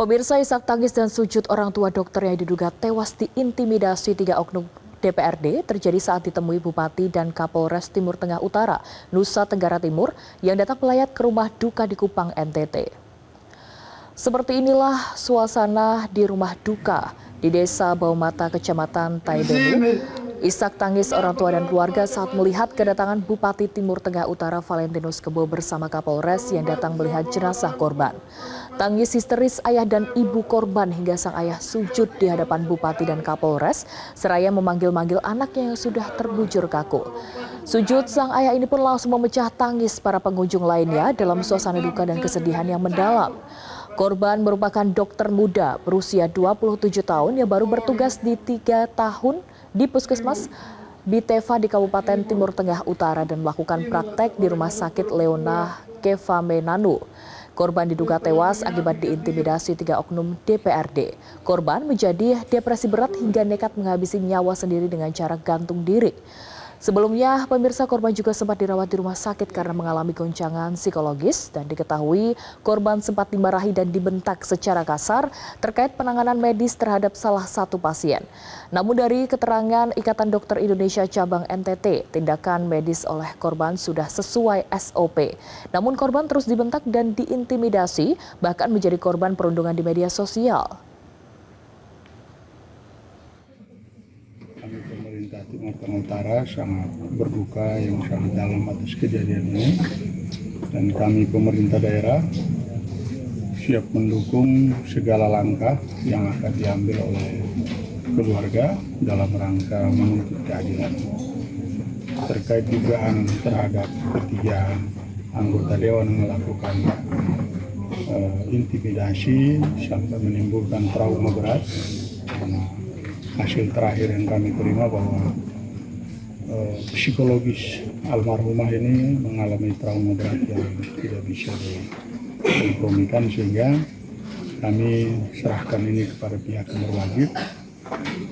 Pemirsa, isak tangis dan sujud orang tua dokter yang diduga tewas diintimidasi 3 oknum DPRD terjadi saat ditemui Bupati dan Kapolres Timur Tengah Utara, Nusa Tenggara Timur yang datang melayat ke rumah duka di Kupang, NTT. Seperti inilah suasana di rumah duka di Desa Baumata, Kecamatan Taibenu. Isak tangis orang tua dan keluarga saat melihat kedatangan Bupati Timur Tengah Utara Valentinus Kebo bersama Kapolres yang datang melihat jenazah korban. Tangis histeris ayah dan ibu korban hingga sang ayah sujud di hadapan Bupati dan Kapolres, seraya memanggil-manggil anaknya yang sudah terbujur kaku. Sujud sang ayah ini pun langsung memecah tangis para pengunjung lainnya dalam suasana duka dan kesedihan yang mendalam. Korban merupakan dokter muda berusia 27 tahun yang baru bertugas di 3 tahun di Puskesmas Biteva di Kabupaten Timur Tengah Utara dan melakukan praktek di Rumah Sakit Leona Kefamenanu. Korban diduga tewas akibat diintimidasi 3 oknum DPRD. Korban menjadi depresi berat hingga nekat menghabisi nyawa sendiri dengan cara gantung diri. Sebelumnya, pemirsa, korban juga sempat dirawat di rumah sakit karena mengalami goncangan psikologis dan diketahui korban sempat dimarahi dan dibentak secara kasar terkait penanganan medis terhadap salah satu pasien. Namun dari keterangan Ikatan Dokter Indonesia Cabang NTT, tindakan medis oleh korban sudah sesuai SOP. Namun korban terus dibentak dan diintimidasi, bahkan menjadi korban perundungan di media sosial. Kami pemerintah Timur Tengah Utara sangat berduka yang sangat dalam atas kejadian ini, dan kami pemerintah daerah siap mendukung segala langkah yang akan diambil oleh keluarga dalam rangka menuntut keadilan. Terkait dugaan terhadap ketiga anggota dewan yang melakukan intimidasi sampai menimbulkan trauma berat, karena hasil terakhir yang kami terima bahwa psikologis almarhumah ini mengalami trauma berat yang tidak bisa dikompromikan, sehingga kami serahkan ini kepada pihak yang berwajib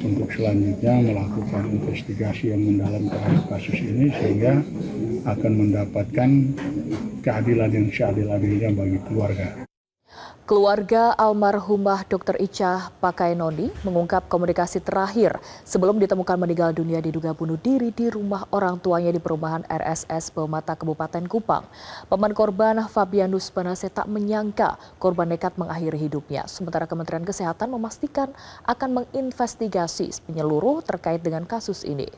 untuk selanjutnya melakukan investigasi yang mendalam terhadap kasus ini sehingga akan mendapatkan keadilan yang seadil-adilnya bagi keluarga. Keluarga almarhumah Dr. Ica Pakaenoni mengungkap komunikasi terakhir sebelum ditemukan meninggal dunia diduga bunuh diri di rumah orang tuanya di perumahan RSS Baumata, Kabupaten Kupang. Paman korban Fabianus Banase tak menyangka korban nekat mengakhiri hidupnya. Sementara Kementerian Kesehatan memastikan akan menginvestigasi menyeluruh terkait dengan kasus ini.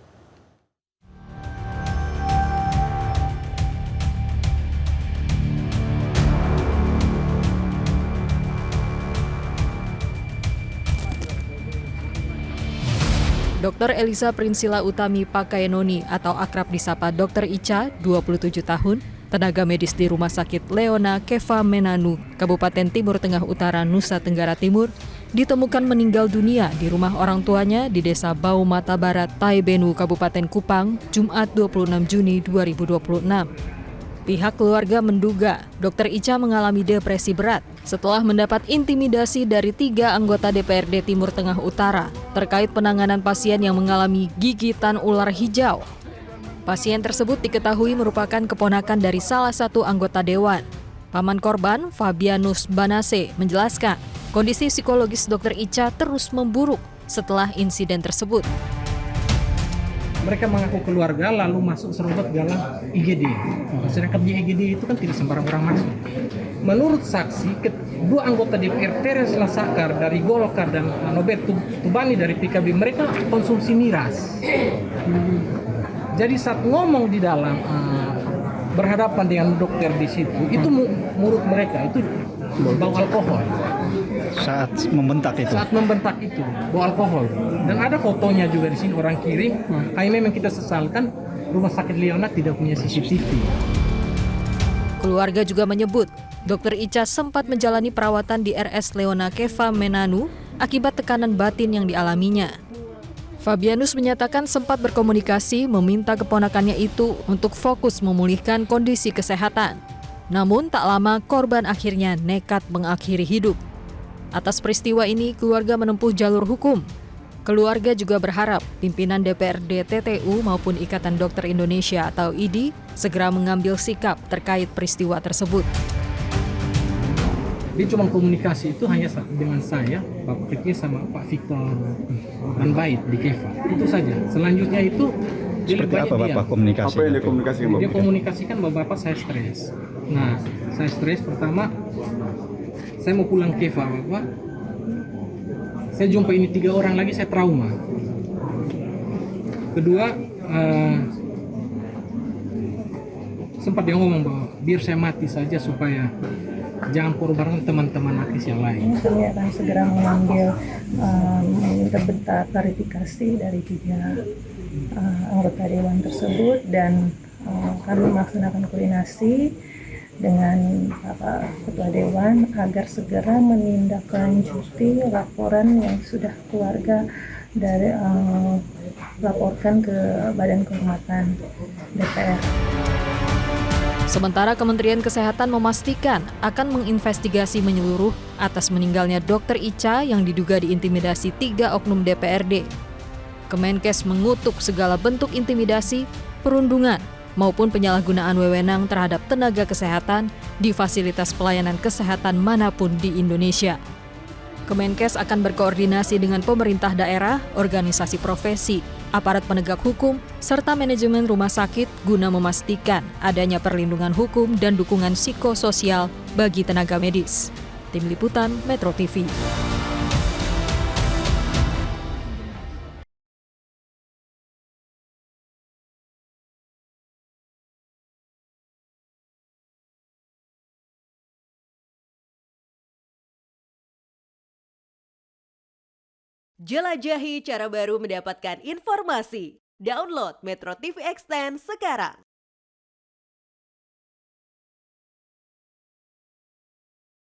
Dr. Elisa Prinsila Utami Pakaenoni atau akrab disapa Dr. Ica, 27 tahun, tenaga medis di Rumah Sakit Leona Kefamenanu, Kabupaten Timur Tengah Utara, Nusa Tenggara Timur, ditemukan meninggal dunia di rumah orang tuanya di Desa Baumata Barat, Taibenu, Kabupaten Kupang, Jumat 26 Juni 2026. Pihak keluarga menduga Dr. Ica mengalami depresi berat setelah mendapat intimidasi dari 3 anggota DPRD Timur Tengah Utara terkait penanganan pasien yang mengalami gigitan ular hijau. Pasien tersebut diketahui merupakan keponakan dari salah satu anggota dewan. Paman korban, Fabianus Banase, menjelaskan kondisi psikologis Dr. Ica terus memburuk setelah insiden tersebut. Mereka mengaku keluarga lalu masuk serobot dalam IGD. Sedangkan di IGD itu kan tidak sembarang orang masuk. Menurut saksi, kedua anggota DPR Teres Lasakar dari Golkar dan Nobet Tubani dari PKB, mereka konsumsi miras. Jadi saat ngomong di dalam berhadapan dengan dokter di situ, itu mulut mereka itu bau alkohol. Saat membentak itu? Saat membentak itu, bau alkohol. Dan ada fotonya juga di sini, orang kirim. Memang kita sesalkan Rumah Sakit Leona tidak punya CCTV. Keluarga juga menyebut, Dr. Ica sempat menjalani perawatan di RS Leona Kefamenanu akibat tekanan batin yang dialaminya. Fabianus menyatakan sempat berkomunikasi meminta keponakannya itu untuk fokus memulihkan kondisi kesehatan. Namun tak lama korban akhirnya nekat mengakhiri hidup. Atas peristiwa ini, keluarga menempuh jalur hukum. Keluarga juga berharap pimpinan DPRD TTU maupun Ikatan Dokter Indonesia atau IDI segera mengambil sikap terkait peristiwa tersebut. Dia cuma komunikasi itu hanya dengan saya, Bapak Kiki sama Pak Victor Manbait di Keva. Itu saja. Selanjutnya itu dia Seperti lebih apa banyak Bapak diam. komunikasi? Apa yang dia komunikasikan Dia Bapak? komunikasikan bahwa Bapak saya stres. Nah, saya stres pertama, saya mau pulang Keva Bapak. Saya jumpa ini 3 orang lagi, saya trauma. Kedua, sempat dia ngomong bahwa biar saya mati saja supaya jangan korbankan teman-teman artis yang lain. Kami akan segera meminta klarifikasi dari 3 anggota dewan tersebut dan kami melaksanakan koordinasi dengan Bapak Ketua Dewan agar segera menindaklanjuti laporan yang sudah keluarga dari laporkan ke Badan Kehormatan DPR. Sementara Kementerian Kesehatan memastikan akan menginvestigasi menyeluruh atas meninggalnya Dr. Ica yang diduga diintimidasi 3 oknum DPRD. Kemenkes mengutuk segala bentuk intimidasi, perundungan, maupun penyalahgunaan wewenang terhadap tenaga kesehatan di fasilitas pelayanan kesehatan manapun di Indonesia. Kemenkes akan berkoordinasi dengan pemerintah daerah, organisasi profesi, aparat penegak hukum, serta manajemen rumah sakit guna memastikan adanya perlindungan hukum dan dukungan psikososial bagi tenaga medis. Tim Liputan Metro TV. Jelajahi cara baru mendapatkan informasi. Download Metro TV Extend sekarang.